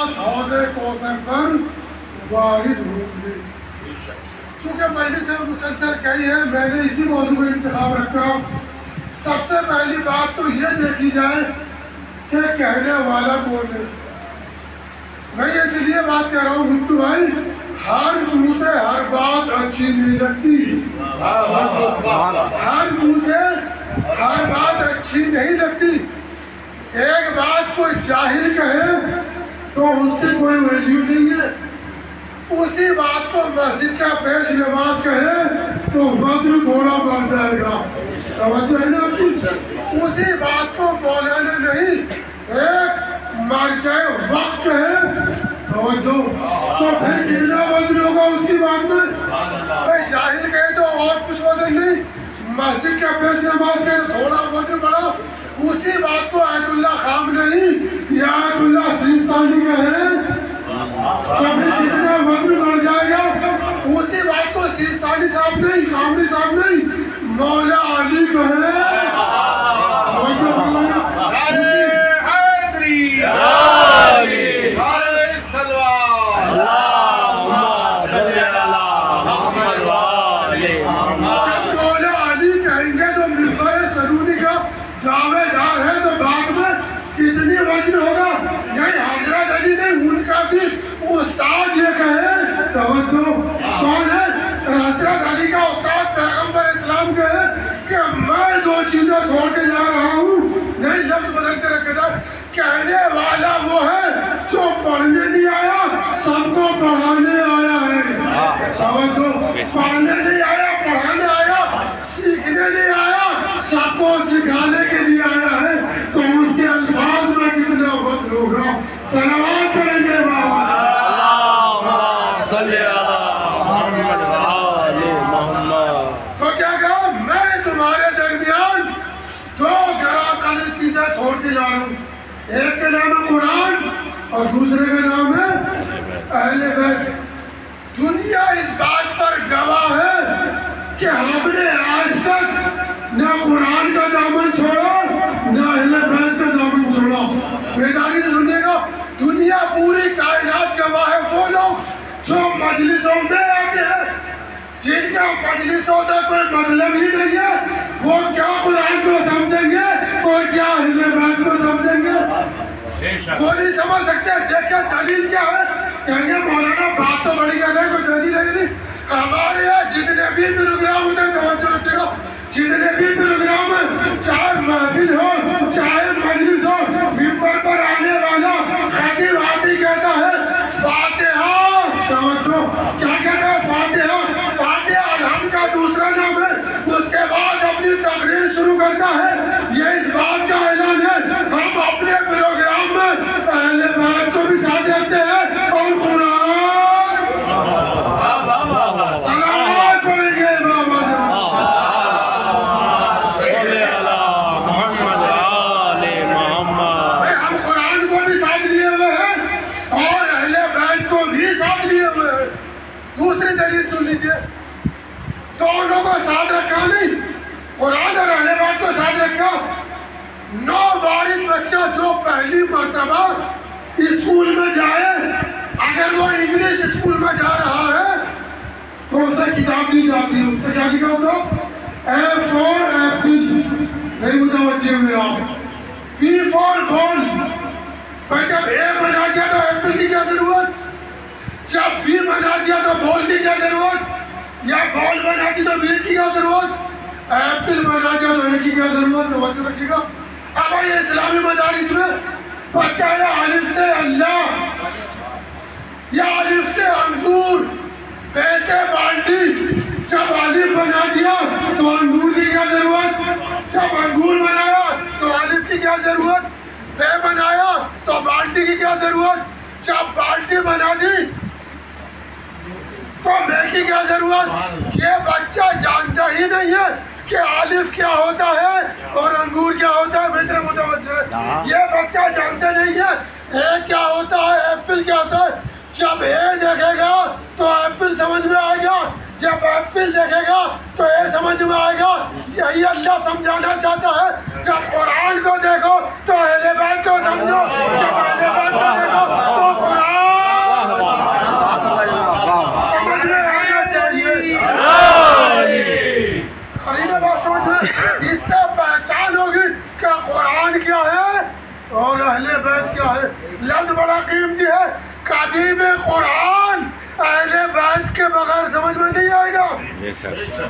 پاس حوض کوثر پر وارد ہوں گے۔ چونکہ مجلس مسلسل کئی ہے، میں نے اسی موضوع کا انتخاب رکھا۔ سب سے پہلی بات تو یہ دیکھی جائے کہ کہنے والا کون ہے۔ میں یہ اس لیے بات کہہ رہا ہوں بھٹو بھائی، ہر منہ سے ہر بات اچھی نہیں لگتی، ہر منہ سے ہر بات اچھی نہیں لگتی۔ ایک بات کوئی جاہل کہے تو اس کی کوئی ویلیو نہیں ہے، اسی بات کو مسجد کا پیش نماز کہے تو وزن تھوڑا بڑھ جائے گا، توجہ ہے نا آپ کی؟ اسی بات کو مولانا نہیں ایک مرجع وقت کہے توجہ، تو پھر کتنا وزن ہوگا اس کی بات میں؟ کوئی جاہل کہے تو اور کچھ وزن نہیں، مسجد کا پیش نماز کہے تو تھوڑا وزن بڑھا، اسی بات کو آیت اللہ خام نہیں یا آیت اللہ سیستانی کہے تو پھر کتنا وزن بڑھ جائے گا۔ اسی بات کو سیستانی صاحب نہیں، خامنی صاحب نہیں، مولا علی کہے استاد یہ کہے توجہ کون ہے؟ حضرت علی کا استاد پیغمبر اسلام کہے کہ میں دو چیزیں چھوڑ کے جا رہا ہوں، نہیں لفظ بدل کے رکھے تھا، کہنے والا وہ ہے جو پڑھنے نہیں آیا سب کو پڑھانے آیا ہے، توجہ پڑھنے نہیں آیا پڑھانے آیا، سیکھنے نہیں آیا سب کو سکھانے کے لیے آیا ہے، تو اس کے الفاظ میں کتنا وزن ہوگا۔ صلوات پڑھیں گے بابا تو کیا کہا؟ میں تمہارے درمیان دو گراں قدر چیزیں چھوڑ کے جا رہا ہوں، ایک کا نام ہے قرآن اور دوسرے کا نام ہے اہل بیت۔ دنیا اس بات پر گواہ ہے کہ ہم نے آج تک نہ قرآن کا دامن چھوڑا نہ اہل بیت کا دامن چھوڑا۔ بیداری سے سنیے گا، دنیا پوری کائنات گواہ ہے، وہ لوگ جو مجلسوں میں آتے ہیں جن کا مجلسوں سے کوئی مطلب ہی نہیں ہے، وہ کیا قرآن کو سمجھیں گے اور کیا اہل بیت کو سمجھیں گے؟ وہ نہیں سمجھ سکتے۔ دیکھیں دلیل کیا ہے، کہیں گے مولانا بات تو بڑی کر رہے ہیں، کوئی دلیل ہے نہیں۔ ہمارے یہاں جتنے بھی پروگرام ہوتے ہیں توجہ رکھیے گا، جتنے بھی پروگرام ہیں چاہے محفل ہو چاہے مجلس ہو، ممبر پر آنے والا خطیب آتی کہتا ہے فاتحہ، توجہ کیا کہتا ہے؟ فاتحہ۔ فاتحہ الحمد کا دوسرا نام ہے، اس کے بعد اپنی تقریر شروع کرتا ہے، یہ اس بات کا اعلان ہے ہم اپنے پروگرام میں اہل بیت کو بھی ساتھ رکھتے ہیں اور قرآن صلوات پڑھیں گے بابا ہم قرآن کو بھی ساتھ لیے ہوئے ہیں اور اہل بیت کو بھی ساتھ لیے ہوئے ہیں۔ دوسری دلیل سن لیجئے، دونوں کو ساتھ رکھا نہیں، قرآن اور اہل بیت کو ساتھ رکھا۔ نووارد بچہ جو پہلی مرتبہ اسکول میں جائے، اگر وہ انگلش اسکول میں جا رہا ہے تو اسے کتاب دی جاتی ہے، اس پہ کیا لکھا ہوتا؟ اے فور ایپل، نہیں متوجہ ہوئے آپ، بی فور بال، بھائی جب اے بنا دیا تو ایپل کی کیا ضرورت؟ جب بی بنا دیا تو بال کی کیا ضرورت؟ یا بال بنا دی تو بی کی کیا ضرورت؟ ایپل بنا دیا تو اے کی کیا ضرورت؟ توجہ رکھیے گا۔ اب یہ اسلامی مدارس میں بچہ یا الف سے اللہ یا الف سے انگور ویسے بالٹی، جب الف بنا دیا تو انگور کی کیا ضرورت؟ جب انگور بنایا تو الف کی کیا ضرورت؟ بے بنایا تو بالٹی کی کیا ضرورت؟ جب بالٹی بنا دی تو بے کی کیا ضرورت؟ یہ بچہ جانتا ہی نہیں ہے کہ الف کیا ہوتا ہے اور انگور کیا ہوتا ہے۔ میرے متوجہ ہے، یہ بچہ جانتے نہیں ہے اے کیا ہوتا ہے ایپل کیا ہوتا ہے۔ جب اے دیکھے گا تو ایپل سمجھ میں آئے گا، جب ایپل دیکھے گا تو اے سمجھ میں آئے گا۔ یہی اللہ سمجھانا چاہتا ہے، جب قرآن کو دیکھو تو اہل بیت کو سمجھو، جب اہل بیت کو دیکھو تو قرآن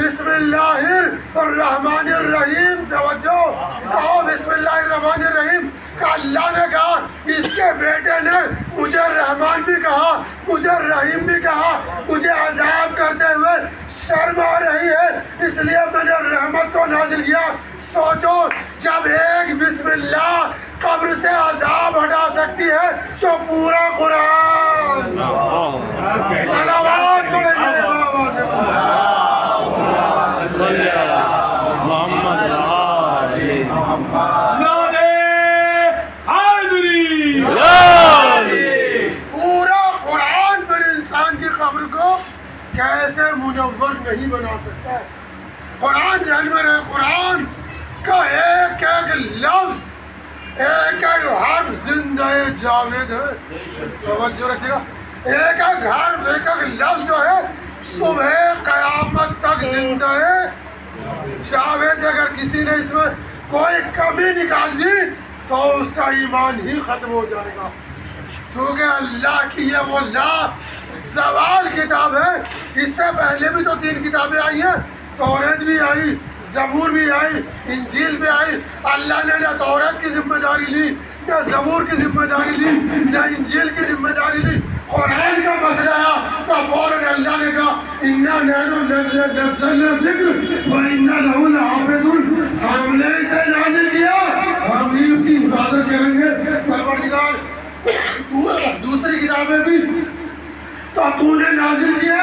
بسم اللہ الرحمن الرحیم. توجہ کہو بسم اللہ الرحمن الرحیم. کہ اللہ نے کہا اس کے بیٹے نے مجھے رحمان بھی کہا, مجھے رحیم بھی کہا, مجھے عذاب کرتے ہوئے شرم آ رہی ہے اس لیے میں نے رحمت کو نازل کیا. سوچو جب ایک بسم اللہ قبر سے عذاب ہٹا سکتی ہے تو پورا قرآن. صلوات پڑھیں گے بابا سے پورا قرآن پر انسان کی قبر کو کیسے منور نہیں بنا سکتا ہے. قرآن ذہن میں رہے, قرآن کا ایک ایک لفظ ایک ایک حرف زندہ جاوید ہے. توجہ رکھیے گا, ایک ایک حرف ایک ایک لفظ جو ہے صبح قیامت تک زندہ جاوید. اگر کسی نے اس میں کوئی کمی نکال دی تو اس کا ایمان ہی ختم ہو جائے گا. چونکہ اللہ کی یہ وہ لا زوال کتاب ہے. اس سے پہلے بھی تو 3 کتابیں آئی ہیں, توریت بھی آئی, زبور بھی آئی, انجیل بھی آئی. اللہ نے نہ توریت کی ذمہ داری لی, نہ زبور کی ذمہ داری لی, نہ انجیل کی ذمہ داری لی. قرآن کا مسئلہ آیا تو فوراً اللہ نے کہا اِنَّا نَحْنُ نَزَّلْنَا الذِّكْرَ وَإِنَّا لَهُ لَحَافِظُونَ. ہم نے اسے نازل کیا, ہم ہی اس کی حفاظت کریں گے. پروردگار دوسری کتابیں بھی تو نے نازل کیا,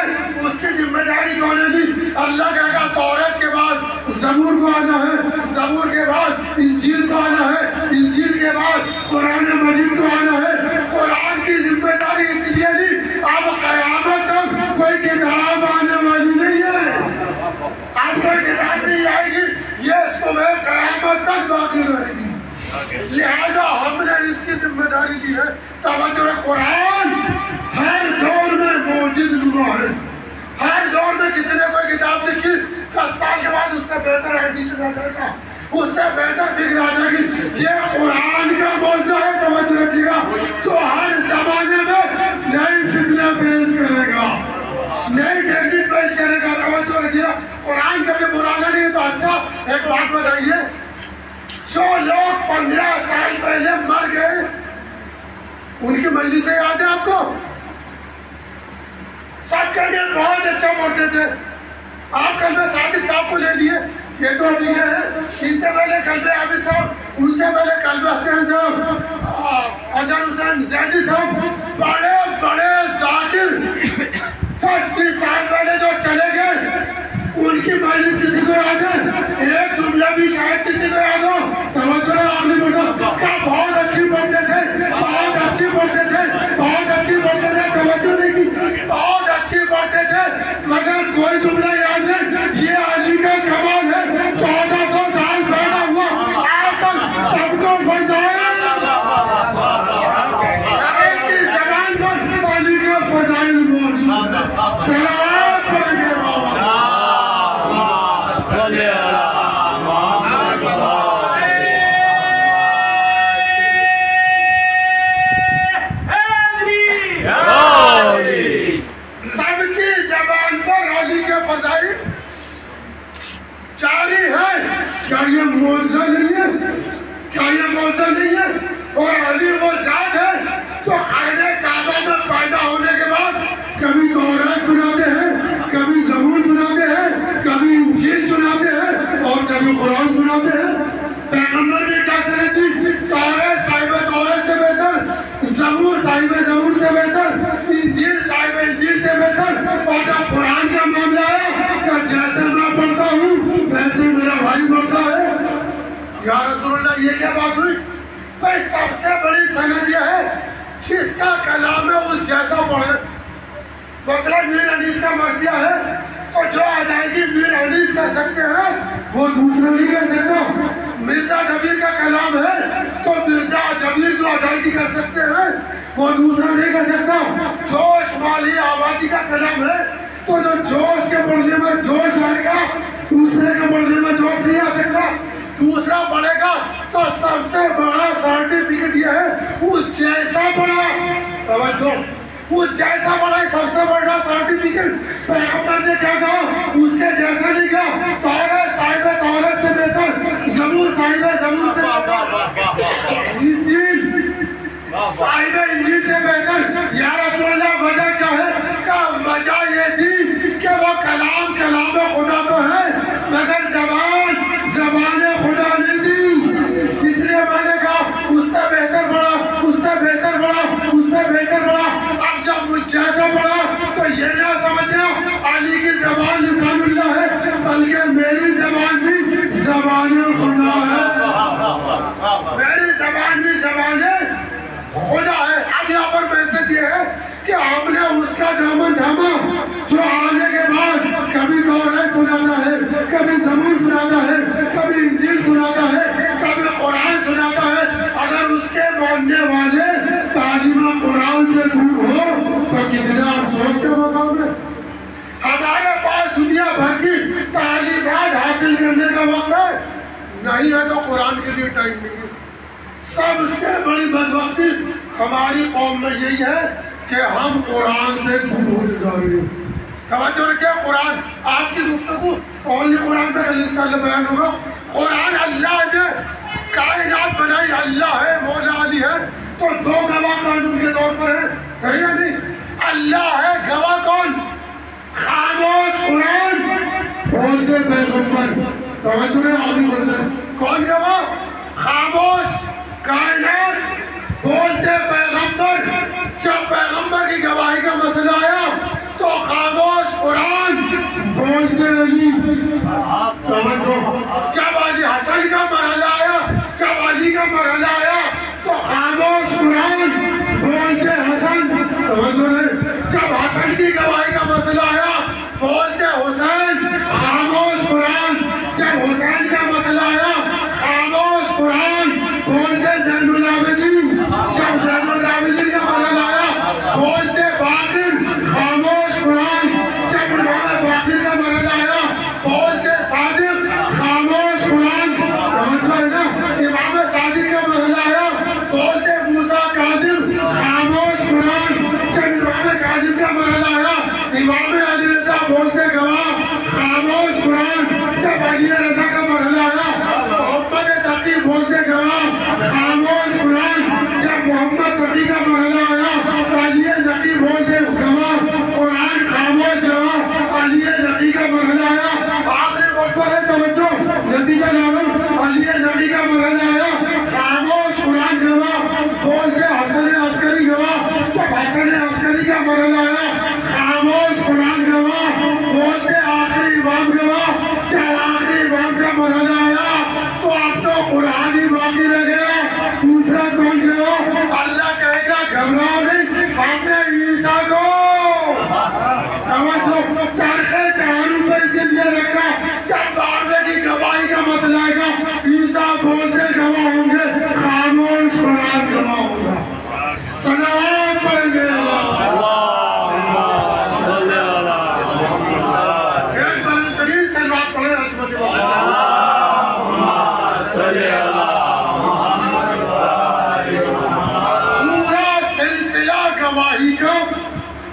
اس کی ذمہ داری کون نے دی؟ اللہ کہے گا توریت کے بعد زبور کو آنا ہے, زبور کے بعد انجیل کو آنا ہے, انجیل کے بعد قرآن مجید کو آنا ہے. قرآن کی ذمہ داری اس لیے نہیں اب قیامت تک کوئی کتاب آنے والی نہیں ہے, اب کوئی کتاب نہیں آئے گی, یہ صبح قیامت تک باقی رہے گی. لہذا ہم نے اس کی ذمہ داری لی ہے. توجہ, قرآن ہر دور میں معجز نما ہے. ہر دور میں کسی نے کوئی کتاب لکھی 10 سال کے بعد اس سے بہتر ایڈیشن آ جائے گا, اس سے بہتر فکر آ جائے گی. یہ قرآن کا معجزہ ہے. توجہ رکھیے گا, جو ہر زمانے میں نئی فکریں پیش کرے گا, نئی ٹیکنیک پیش کرے گا. توجہ رکھیے گا, قرآن کبھی پرانا نہیں ہے تو اچھا. ایک بات بتائیے, جو لوگ 15 سال پہلے مر گئے ان کی مجلسیں یاد ہیں آپ کو؟ سب کہنے بہت اچھا پڑھتے تھے. آپ قلب صادق صاحب کو لے لیے, یہ تو ابھی گئے ہیں. ان سے پہلے قلب عابد صاحب, ان سے پہلے قلب حسین صاحب, اظہر حسین زیدی صاحب, بڑے بڑے ذاکر 10-20 سال پہلے جو چلے گئے ان کی مجلس کسی کو یاد ہے؟ ایک جملہ بھی شاید کسی کو یاد ہو؟ توجہ آخری بڑھا کہ بہت اچھی پڑھتے تھے, بہت اچھی پڑھتے تھے, بہت اچھی پڑھتے تھے. توجہ نہیں کی, بہت اچھی پڑھتے تھے مگر کوئی جملہ یاد نہیں. یہ علی کا کمال ہے, 1400 سال پیدا ہوا آج تک سب کو فضائل ایک ہی زبان پر علی کے فضائل موجود ہیں. صلوات پڑھیں گے بابا. سب کی زبان پر علی کے فضائل جاری ہے. کیا یہ موضوع نہیں ہے؟ کیا یہ موضوع نہیں ہے؟ اور علی وہ ذات ہے جو خانہ کعبہ میں پیدا ہونے کے بعد کبھی توریت سناتے ہیں, کبھی زبور سناتے ہیں, کبھی انجیل سناتے ہیں اور کبھی قرآن سناتے ہیں. پیغمبر نے کیا سنت دی؟ توریت صاحب توریت سے بہتر, زبور صاحب زبور سے بہتر, انجیل صاحب انجیل سے بہتر. اور جب قرآن کا معاملہ ہے کہ جیسے میں پڑھتا ہوں ویسے میرا بھائی پڑھتا ہے. یا رسول اللہ, یہ کیا بات ہوئی؟ بھائی سب سے بڑی سند یہ ہے جس کا کلام ہے اس جیسا پڑھے. مثلا میر انیس کا مرثیہ ہے تو جو ادائیگی میر انیس کر سکتے ہیں وہ دوسرا نہیں کر سکتا. مرزا جبیر کا کلام ہے تو مرزا جبیر جو ادائیگی کر سکتے ہیں وہ دوسرا نہیں کر سکتا. جوش مالی آبادی کا کلام ہے تو جو جوش کے پڑھنے میں جوش آئے گا دوسرے کے پڑھنے میں جوش نہیں آ سکتا. دوسرا پڑھے گا تو سب سے بڑا سرٹیفکیٹ یہ ہے وہ جیسا پڑھا. توجہ, وہ جیسا پڑھا سب سے بڑا سرٹیفکیٹ. پیغمبر نے کیا کہا؟ اس کے جیسا نہیں جیسا پڑھا تو یہ نہ سمجھنا علی کی زبان لسان اللہ ہے، بلکہ میری زبان بھی زبان خدا ہے، میری زبان بھی زبان خدا ہے۔ اب یہاں پر میسج یہ ہے کہ ہم نے اس کا دامن تھاما جو آنے کے بعد کبھی تورات سناتا ہے، کبھی زبور سناتا ہے، کبھی انجیل سناتا ہے، کبھی قرآن سناتا ہے۔ اگر اس کے ماننے والے تعلیم قرآن سے دور ہو تو کتنا افسوس کا مقام ہے۔ ہمارے پاس دنیا بھر کی تعلیمات حاصل کرنے کا وقت ہے نہیں ہے تو قرآن کے لیے ٹائم نہیں ہے۔ سب سے بڑی بدبختی ہماری قوم میں یہی ہے کہ ہم قرآن سے دور ہوتے جا رہے ہیں۔ توجہ رکھیں، قرآن آج کی گفتگو اونلی قرآن پہ کل انشاءاللہ بیان ہوگا۔ قرآن اللہ نے کائنات بنائی، اللہ ہے، مولا علی ہے، تو دو گواہ قانون کے طور پر ہے یا نہیں؟ اللہ ہے، گواہ کون؟ خاموش قرآن، بولتے پیغمبر۔ توجہ رکھیں، آگے بڑھتے ہیں۔ کون گواہ؟ خاموش کائنات، بولتے پیغمبر۔ جب پیغمبر کی گواہی کا مسئلہ آیا تو خاموش قرآن، بولتے علی۔ جب علی حسن کا مرحلہ آیا، جب علی کا مرحلہ آیا تو خاموش قرآن، بولتے حسن۔ جب حسن کی گواہی کا مسئلہ آیا بولتے حسین، خاموش قرآن۔ جب حسین کا مسئلہ آیا خاموش قرآن، بولتے زین العابدین۔ جب زین العابدین کا مرحلہ آیا بولتے باقر، خاموش قرآن۔ جب امام باقر کا مرحلہ آیا بولتے صادق، خاموش قرآن۔ سمجھو ہے نا، امام صادق کا مرحلہ آیا بولتے موسیٰ کاظم، خاموش قرآن۔ جب امام کاظم کا مرحلہ آیا امام علی رضا بولتے گواہ، خاموش قرآن۔ جب علی رضا کا مرحلہ آیا محمد تقی بولتے گواہ، خاموش قرآن۔ جب محمد تقی کا مرحلہ آیا علی نقی بولتے گواہ، قرآن، خاموش گواہ۔ علی نقی کا مرحلہ آیا، آخری وقت پر ہے توجہ، نتیجہ نامہ، علی نقی کا مرحلہ آیا خاموش قرآن گواہ، بولتے حسن عسکری گواہ۔ جب حسن عسکری کا مرحلہ آیا خاموش قرآن گواہ، بولتے آخری امام گواہ۔ جب آخری امام کا مرحلہ آیا تو اب تو قرآن ہی باقی رہ گیا، دوسرا کون گواہ؟ اللہ کہے گا گھبراؤ نہیں، ہم نے عیسیٰ کو توجہ چرخے چہاروں پہ اسی لیے رکھا، جب دعوے کی گواہی کا مسئلہ آئے گا عیسیٰ بولتے گواہ ہوں گے، خاموش قرآن گواہ ہوگا۔ صلوات پڑھیں گے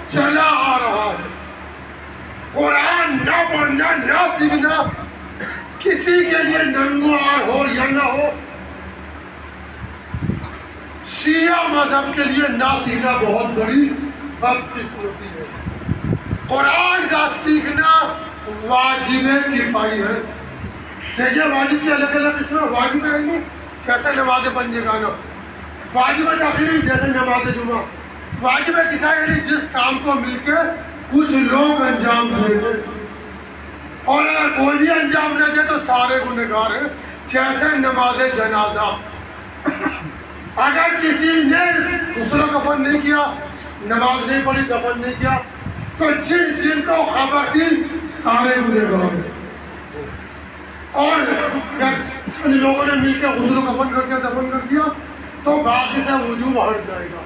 چلا آ رہا ہے۔ قرآن نہ پڑھنا، نہ سیکھنا کسی کے لیے ننگوار ہو یا نہ ہو، شیعہ مذہب کے لیے نہ سیکھنا بہت بڑی بدقسمتی ہے۔ قرآن کا سیکھنا واجب کفائی ہے۔ دیکھیے واجب کی الگ الگ قسمیں، واجب ہے نہیں جیسے نماز پنج گانا، واجب تاخیری جیسے نماز جمعہ، واجب کفایہ یعنی جس کام کو مل کے کچھ لوگ انجام دیں گے، اور اگر کوئی بھی انجام نہ دے تو سارے گنہگار ہیں، جیسے نماز جنازہ۔ اگر کسی نے غسل و کفن نہیں کیا، نماز نہیں پڑھی، دفن نہیں کیا، تو جن کو خبر تھی سارے گنہگار ہیں، اور اگر چند لوگوں نے مل کے غسل و کفن کر دیا، دفن کر دیا تو باقی سے وجوب ہٹ جائے گا۔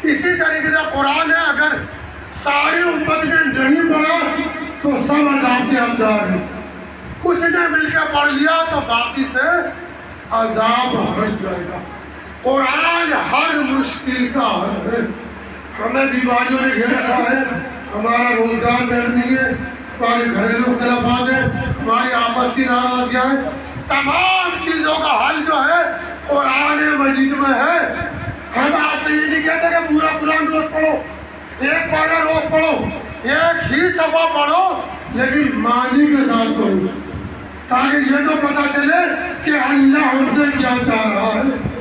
اسی طریقے سے قرآن ہے، اگر ساری امت نے نہیں پڑھا تو سب عذاب کے حقدار ہیں، کچھ نے مل کے پڑھ لیا تو باقی سے عذاب ہٹ جائے گا۔ قرآن ہر مشکل کا حل ہے۔ ہمیں بیماریوں نے گھیر رکھا ہے، ہمارا روزگار صحیح نہیں ہے، ہمارے گھریلو اختلافات ہیں، ہماری آپس کی ناراضگیاں ہیں، تمام چیزوں کا حل جو ہے قرآن مجید میں ہے۔ ہم آپ سے یہ نہیں کہتے کہ پورا قرآن روز پڑھو، ایک پارہ روز پڑھو، ایک ہی صفحہ پڑھو، لیکن معنی کے ساتھ پڑھو، تاکہ یہ تو پتہ چلے کہ اللہ ہم سے کیا چاہ رہا ہے،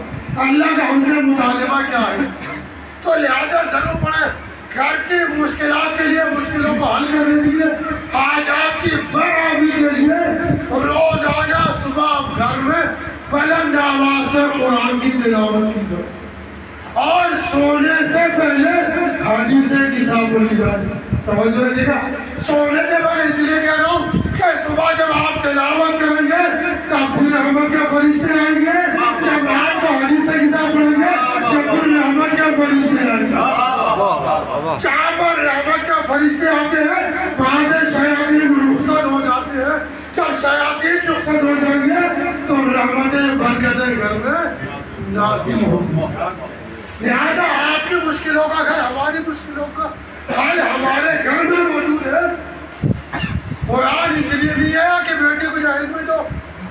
اللہ کا ہم سے مطالبہ کیا ہے۔ تو لہذا ضرور پڑھیں۔ گھر کی مشکلات کے لیے، مشکلوں کو حل کرنے کے لیے، حاجات کی برآوری کے لیے روزانہ صبح گھر میں بلند آواز سے قرآن کی تلاوت کی جائے اور سونے سے پہلے حدیث کتاب پڑھی جائے۔ توجہ رکھیے گا، سونے سے پہلے اس لیے کہہ رہا ہوں کہ صبح جب آپ تلاوت کریں گے تب بھی رحمت کے فرشتے آئیں گے، جب آپ حدیث کتاب پڑھیں گے جب بھی رحمت کے فرشتے آئیں گے۔ جہاں پر رحمت کے فرشتے آتے ہیں وہاں سے شیاطین رخصت ہو جاتے ہیں۔ جب شیاطین رخصت ہو جائیں گے تو رحمتیں برکتیں گھر میں نازل ہوں گی۔ لہٰذا آپ کی مشکلوں کا گھر، ہماری مشکلوں کا حل ہمارے گھر میں موجود ہے۔ قرآن اس لیے نہیں ہے کہ بیٹی کو جہیز میں تو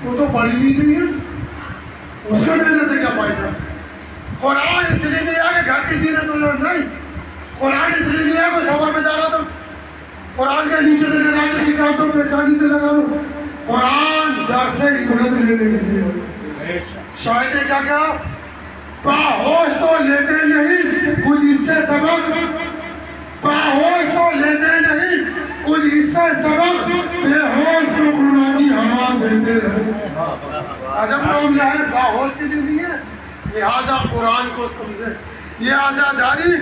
وہ تو پڑھی بھی نہیں ہے، اس کو دینے سے کیا فائدہ۔ قرآن اس لیے نہیں ہے کہ گھر کی زینت ہو جائے، نہیں۔ قرآن اس لیے نہیں ہے کہ سفر میں جا رہا تھا قرآن کے نیچے میں لگا کے نکال دو، پیشانی سے لگا دو۔ قرآن گھر سے عبرت لینے کے لیے۔ شاید نے کیا کہا؟ باہوش تو لیتے نہیں کچھ اس سے سبق، باہوش تو لیتے نہیں کچھ اس سے سبق، بے ہوش کو قرآن کی ہوا دیتے ہیں۔ عجب معاملہ ہے، باہوش کے لیے نہیں ہے۔ لہٰذا قرآن کو سمجھے۔ یہ آزاداری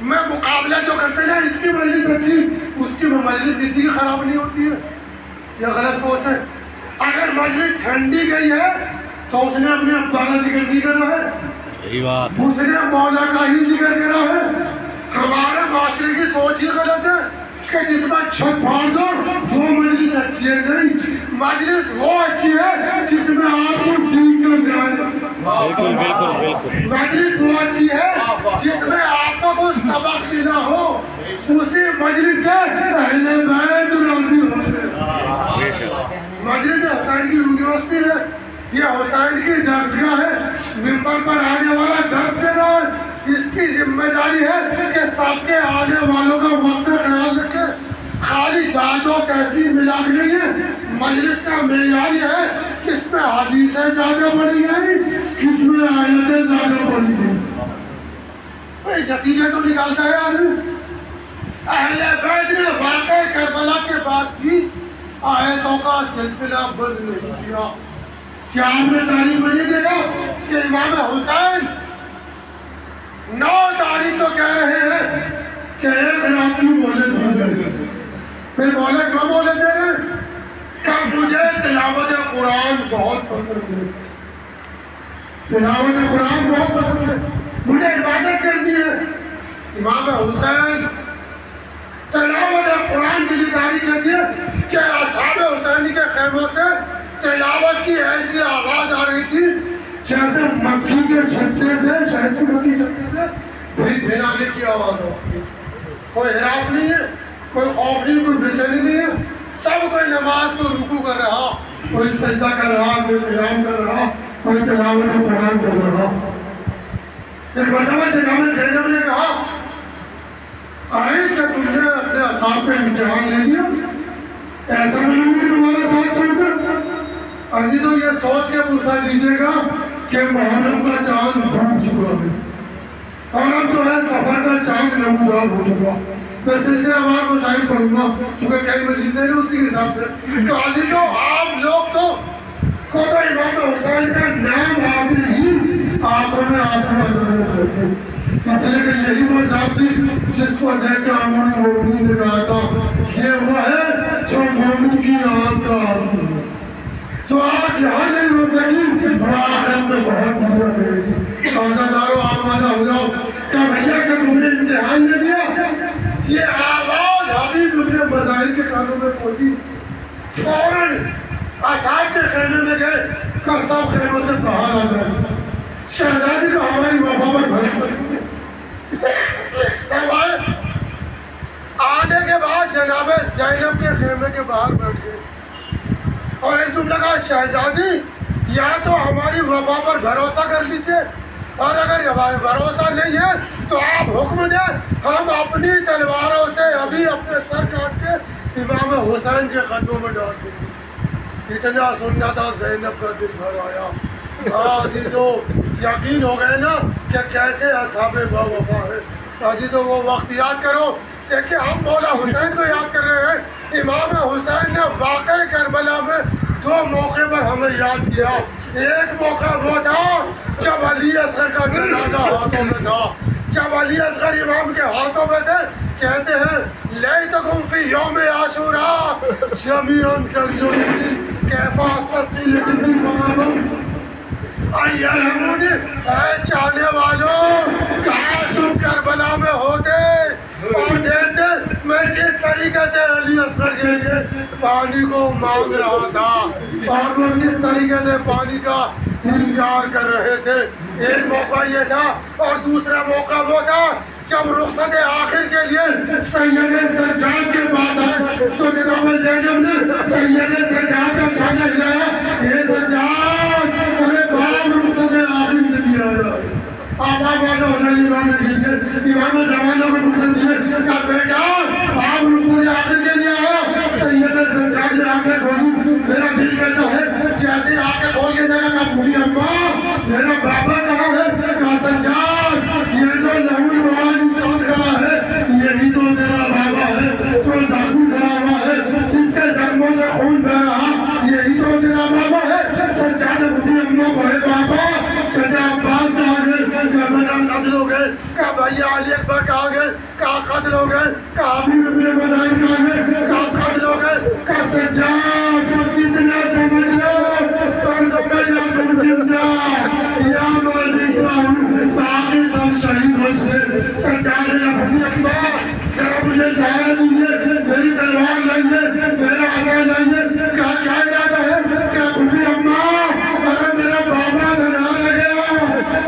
میں مقابلہ جو کرتے ہیں اس کی مجلس اچھی، اس کی مجلس کسی کی خراب نہیں ہوتی ہے، یہ غلط سوچ ہے۔ اگر مجلس ٹھنڈی گئی ہے تو اس نے اپنے ابا کا ذکر نہیں کرنا ہے، اس نے مولا کا ہی ذکر کرنا ہے۔ ہمارے معاشرے کی سوچ ہی غلط ہے کہ جس میں چھت پھاڑ دو وہ مجلس اچھی ہے۔ نہیں، مجلس وہ اچھی ہے جس میں آپ کو سیکھ کر جائے۔ مجلس وہ اچھی ہے جس میں آپ کو کچھ سبق ملا ہو، اسی مجلس سے اہل بیت راضی ہوتے ہیں۔ مجلس حسین کی یونیورسٹی ہے، یہ حسین کی درسگاہ ہے، ممبر پر آنے والا درس دے رہا ہے، اس کی ذمہ داری ہے کہ سب کے آنے والوں کا وقت خیال رکھے۔ خالی داد و تحصیل ملا کے نہیں ہے، مجلس کا معیار یہ ہے کس میں حدیثیں زیادہ پڑھی گئی، کس میں آیتیں زیادہ پڑھی گئی۔ نتیجے تو نکالتا ہے آدمی۔ اہل بیت نے واقعہ کربلا کے بعد بھی آیتوں کا سلسلہ بند نہیں کیا۔ کیا آپ نے تاریخ میں نہیں دیکھا کہ امام حسین 9 تاریخ کو کہہ رہے ہیں کہ ایک رات کی مولد ہو جائے، پھر مولد کب مولد دے رہے ہیں کہ مجھے تلاوت قرآن بہت پسند ہے، تلاوت قرآن بہت پسند ہے، مجھے عبادت کرنی ہے۔ امام حسین تلاوت قرآن کی تاریخ کہتی ہے کہ اصحاب حسینی کے خیموں سے تلاوت کی ایسی آواز آ رہی تھی جیسے مکھی کے چھتے سے، شہد کی مکھی چھتے سے بھنانے کی آواز ہو۔ کوئی ہراس نہیں ہے، کوئی خوف نہیں، کوئی بے چینی نہیں ہے، سب کوئی نماز کو رکوع کر رہا، کوئی سجدہ کر رہا، کوئی قیام کر رہا، کوئی تلاوت قرآن کر رہا۔ ایک مرتبہ جناب زینب نے کہا آئے کہ تم نے اپنے اصحاب کا امتحان لے لیا، ایسا نہیں کہ تمہارا ساتھ چھوڑ کر۔ ابھی تو یہ سوچ کے پوچھا دیجیے گا کہ محرم کا چاند ڈوب چکا ہے اور اب جو ہے سفر کا چاند نمودار ہو چکا۔ میں سلسلہ وار مسائل پڑھوں گا چونکہ کئی مجلسیں ہیں اسی کے حساب سے۔ تو آجی تو آپ لوگ تو کو تو امام حسین کا نام آتے ہی آنکھوں میں آنسو آ جانے چاہتے، اس لیے کہ یہی وہ ذات تھی جس کو دیکھ کے امیر المومنین نے کہا تھا یہ وہ ہے جو مومن کی آنکھ کا آنسو ہے، جو آج یہاں نہیں رو سکی بڑا آخرت میں بہت دنیا کرے گی۔ سازداروں آپ وعدہ ہو جاؤ کہ بھیا کہ تم نے امتحان لے دیا۔ یہ آواز حبیب ابن مظاہر کے کانوں میں پہنچی، فوراً اصحاب کے خیمے میں گئے کہ سب خیموں سے باہر آ جائیں، شہزادی کو ہماری وفا پر بھروسہ نہیں ہے۔ سب آئے، آنے کے بعد جناب زینب کے خیمے کے باہر بیٹھ گئے اور ایک جملہ کہا شہزادی یا تو ہماری وفا پر بھروسہ کر لیجئے اور اگر بھروسہ نہیں ہے تو آپ حکم دیں، ہم اپنی تلواروں سے ابھی اپنے سر کاٹ کے امام حسین کے قدموں میں ڈال دیں گے۔ اتنا سننا تھا، زینب کا دل بھر آیا۔ عزیزو یقین ہو گئے نا کہ کیسے اصحاب با وفا ہے۔ حاجی تو وہ وقت یاد کرو دیکھیں ہم مولا حسین کو یاد کر رہے ہیں. امام حسین نے واقع کربلا میں 2 موقع پر ہمیں یاد کیا. ایک موقع وہ تھا جب علی اصغر کا جنازہ ہاتھوں میں تھا. جب علی اصغر امام کے ہاتھوں میں تھے کہتے ہیں لیتکم فی یوم عاشوراء جمیعا تنظرونی کیف استسقی لطفلی فغابا. اے چاہنے والوں کاش تم کربلا میں ہوتے اور دیکھتے میں کس طریقے سے علی اصغر کے لیے پانی کو مانگ رہا تھا اور وہ کس طریقے سے پانی کا انکار کر رہے تھے. ایک موقع یہ تھا اور دوسرا موقع وہ تھا جب رخصت آخر کے لیے سید سجاد کے پاس آئے تو جناب زینب نے سید سجاد کا چھانا ہلایا. یہ سجاد ارے باپ رخصت آخر کے لیے آیا. آپ آباد ہو جائیے امام کے لیے امام زمانہ کو رخصت دیے. کہا بیٹا آپ رخصت آخر کے لیے آیا. سید سجاد نے آنکھیں کھولی. میرا دل کہتا ہے جیسے آنکھیں کھول کے دیکھا کہا بوڑھی اماں میرا بابا کہاں ہے. کہا سجاد یہ جو لہو لعاب انسان کھڑا ہے یہی تو میرا بابا ہے جو زخمی کھڑا ہوا ہے جس کے زخموں سے خون بہ رہا یہی تو تیرا بابا ہے. سجاد بوڑھی اماں کہے بابا چچا عباس آ گئے. کہا بیٹا قتل ہو گئے. کہا بھائی علی اکبر کہاں گئے. کہا قتل ہو گئے. کہا حبیب ابن مظاہر کہاں گئے. کہا قتل ہو گئے. کہا سجاد اتنا سمجھ لو تم میں یا تم زندہ یا میں زندہ ہوں باقی سب شہید ہو چکے. سجاد نے بوڑھی اماں ذرا مجھے سہارا دیجیے میری تلوار لائیے میرا عصا لائیے. کہا کیا ارادہ ہے. کہا بوڑھی اماں اگر میرا بابا دھڑا لگیا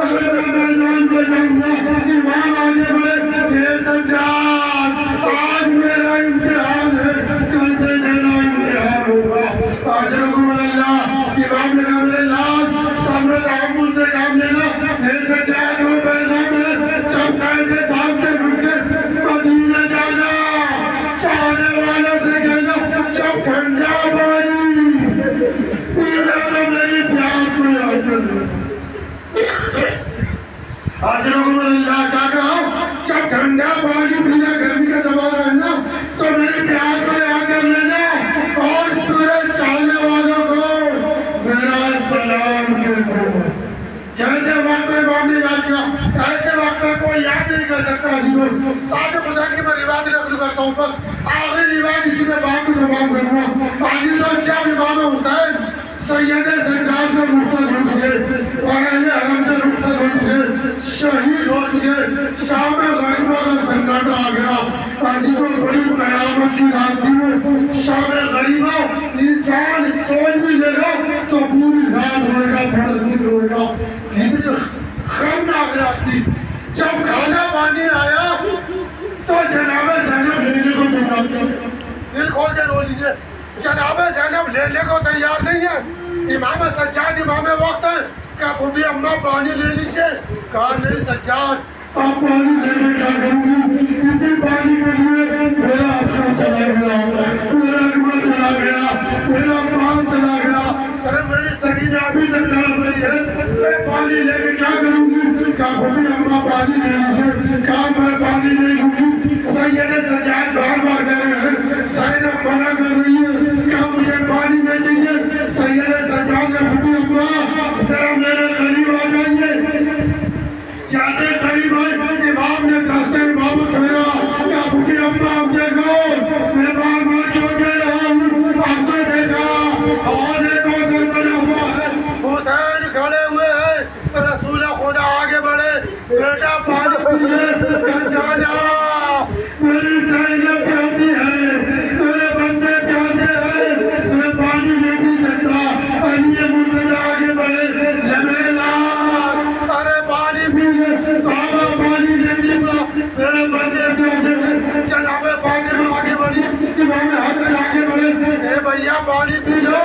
اگر میں میدان میں جاؤں گا امام آگے بڑھے. یہ سجاد آج میرا امتحان ہے کل سے میرا امتحان ہوگا. اجرکم اللہ. امام نے کہا میرے لال صبر تحمل سے کام لینا. یہ سجاد ہو پیغام ہے جب قائد صاحب سے مل کے مدینہ جانا چاہنے والوں سے کہنا جب ٹھنڈا پانی پینا تو میری پیاس کو یاد کرنا. حاضرکم اللہ کا کہا جب ٹھنڈا پانی پینا گرمی کا دباؤ رہنا تو میری پیاس کو یاد کر لینا اور پورے چاہنے والوں کو میرا سلام کہہ دو. کیسے وقت میں امام نے یاد کیا ایسے وقت میں کوئی یاد نہیں کر سکتا. عزیزوں صادق حسین کی میں روایت نقل کرتا ہوں پر آخری روایت اسی میں باپ کو تمام کرنا. عزیزوں جب امام حسین سید سجاد سے رخصت ہو چکے اور اہل حرم سے رخصت ہو چکے شہید ہو چکے شام غریبوں کا سناٹا آ گیا. عزیزوں بڑی قیامت کی رات تھی. شام غریبوں انسان سوچ بھی لے گا تو پوری رات روئے گا بڑا دن روئے گا. خرمناک رات تھی. جب کھانا پانی آیا تو جناب زینب لینے کو تیار نہیں. دل کھول کے رو لیجئے جناب زینب لینے کو تیار نہیں ہے. امام سجاد امام وقت ہے. کہا پھوپھی اماں پانی لے لیجئے. کہا نہیں سجاد آپ پانی لے کے کیا کروں گی. اسی پانی کے لیے میرا عسکر چلا گیا میرا اکبر چلا گیا میرا پان چلا گیا. ارے میری سکینہ ابھی تک تڑپ رہی ہے میں پانی لے کے کیا کروں گی. کہا پھوپھی اماں پانی لے لیجئے. کہا میں پانی نہیں لوں گی. سید سجاد بار بار کہہ رہے ہیں زینب منع کر رہی ہے. کہا مجھے پانی نہیں چاہیے. سید سجاد نے پھوپھی اماں ذرا میرے قریب آ جائیے. جیسے قریب آئے امام نے دستے امام پھیرا. کہا پھوپھی اماں اب دیکھو میں بار بار کیوں کہہ رہا ہوں اب تو دیکھا حوض کوثر بنا ہوا ہے. حسین کھڑے ہوئے ہیں رسول خدا آگے بڑھے بیٹا پانی پیئے. کہا جا میری زینب پیاسی ہے میرے بچے پیاسے ہیں میں پانی نہیں پی سکتا. علی مرتضی آگے بڑھے لے میرے لال ارے پانی پی لے. بابا پانی نہیں پیگا میرے بچے پیاسے ہیں. جناب فاطمہ آگے بڑھی امام حسن آگے بڑھے اے بھیا پانی پی لو.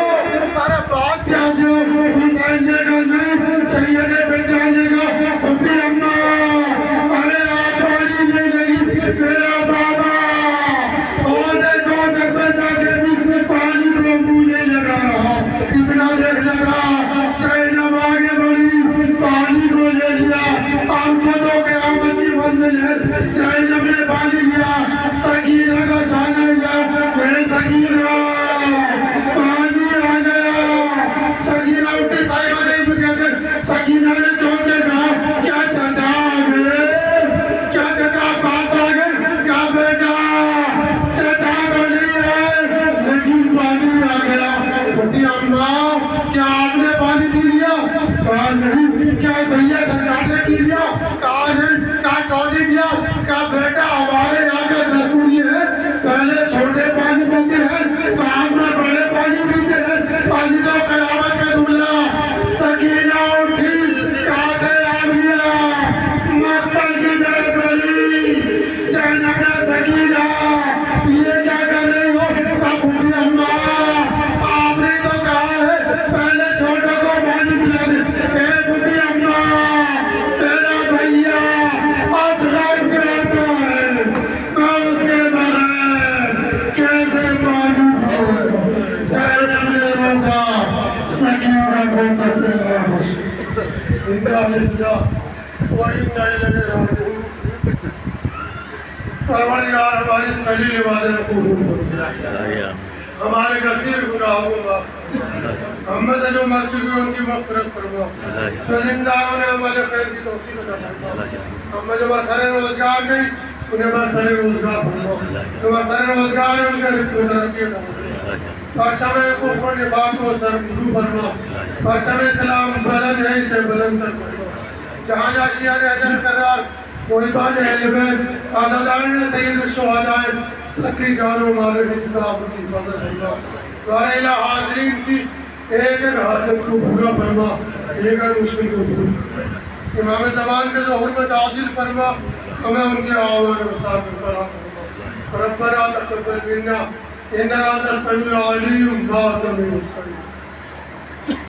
ارے بہت پیاسے ہو. حسین نے کہا نہیں سید سجاد نے کہا پھوپھی اماں ارے آپ پانی نہیں لگی میرا بابا حوض کوثر پہ جا کے بھی پانی کو منہ نہیں لگا رہا. اتنا دیر لگا زینب آگے بڑھی پانی کو لے لیا. 500 قیامت کی منزل ہے زینب نے پانی لیا، سکینہ کا سانہ لیا، اے سکینہ پانی آ گیا۔ سکینہ اٹھے صاحبہ دیکھ بھی کہتے، سکینہ نے چھوڑ کے کہا کیا چچا آ گئے، کیا چچا پاس آ گئے، کیا بیٹا چچا تو نہیں ہے لیکن پانی آ گیا۔ بڑی اماں کیا آپ نے پانی پی لیا؟ کہا نہیں۔ کیا بھیا سجاد نے پی لیا؟ کہا نہیں۔ کہا کون نے پیا؟ کہا بیٹا ہمارے یہاں کا دستور یہ ہے پہلے چھوٹے پانی پیتے ہیں بعد میں بڑے پانی پیتے ہیں۔ پانی تو قیامت کا جملہ۔ سکینہ اٹھی، کہاں سے آ گیا؟ مقتل کی طرف گئی۔ زینب نے سکینہ یہ کیا کر رہی ہو؟ کہا بھوٹی اماں آپ نے تو کہا ہے پہلے چھوٹوں کو پانی پلا دے۔ اے بھوٹی اماں تیرا بھیا اصغر کیسا ہے، میں اس کے بغیر کیسے پانی پیوں؟ زینب نے روکا، سکینہ کو تسلی بخشی۔ انا للہ و انا الیہ راجعون۔ پروردگار ہماری اس قلیل عبادت کو قبول فرما، ہمارے کثیر گناہوں کو معاف فرما، ہم میں جو مر چکی ان کی مغفرت فرما، جو زندہ ہیں انہیں ہمارے خیر کی توفیق عطا فرما، ہم میں جو برسر روزگار نہیں انہیں برسر روزگار فرما، جو برسر روزگار ہیں ان کے رزق میں ترقی عطا فرما، پرچم کفر و نفاق کو سربلو فرما، پرچم اسلام بلند ہے اسے بلند تر فرما، جہاں جہاں شیعہ حیدر کرار محبان اہل بیت عددان سید الشہداء سب کی جان و مال حسن آپ کی فضل فرما، دعا الہ حاضرین کی ایک ایک حاجت کو پورا فرما، ایک ایک مشکل کو پورا فرما، امام زمان کے ظہور میں تعجیل فرما، ہمیں ان کے آوان و صاحب پر ربنا تقبل منا انک انت السمیع العلیم وانت السمیع